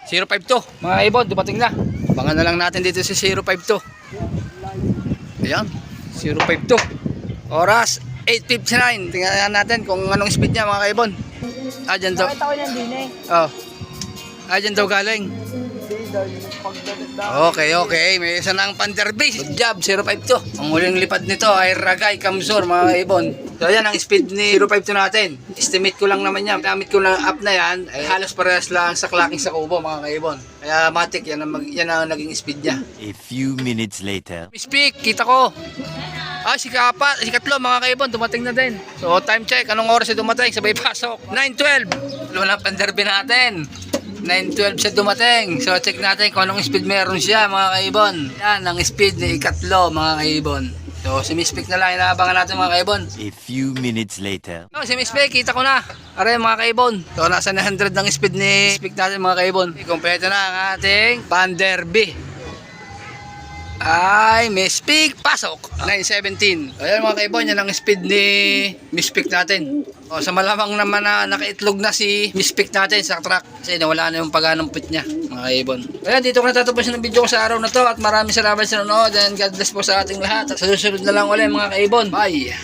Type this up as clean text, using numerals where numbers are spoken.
052 mga kaibon, dumating na. Abangan na lang natin dito sa 052. Ayan, 052. Oras 8:59. Tingnan natin kung anong speed niya mga kaibon. Dyan daw. Nakita ko yan din eh. Oh. Dyan daw galing. Hindi daw yung pagdadat. Okay. May isa na ang Panderby. Good job, 052. Ang huling lipad nito ay Ragay Kamsor mga kaibon. So yan ang speed ni 052 natin. Estimate ko lang naman yan. Gamit ko lang up na yan. Ay halos parehas lang sa clacking sa kubo mga kaibon. Kaya matik, yan ang naging speed niya. A few minutes later. Speak, kita ko. Si katlo mga kaibon, dumating na din. So time check, anong oras siya dumating? Sabay pasok. 9:12. Wala Panderby natin. 9:12 siya dumating. So check natin kung anong speed meron siya mga kaibon. Yan ang speed ni ikatlo mga kaibon. So si Miss Pick na lang inaabangan natin mga kaibon. A few minutes later. Si Miss Pick, kita ko na. Aray mga kaibon. So nasa 900 ng speed ni Miss Pick natin mga kaibon. Kompleto na ang ating Panderby. Ay, Miss Pick, pasok. 9:17. Ayan mga kaibon, yan ang speed ni Miss Pick natin. Sa malamang naman na nakaitlog na si Miss Pick natin sa track. Kasi nawala na yung pag-anampit niya, mga kaibon. Ayan, dito ko natatapusin ang video ko sa araw na to. At maraming salamat sa nanonood. And God bless po sa ating lahat. At sa susunod na lang ulit mga kaibon. Bye!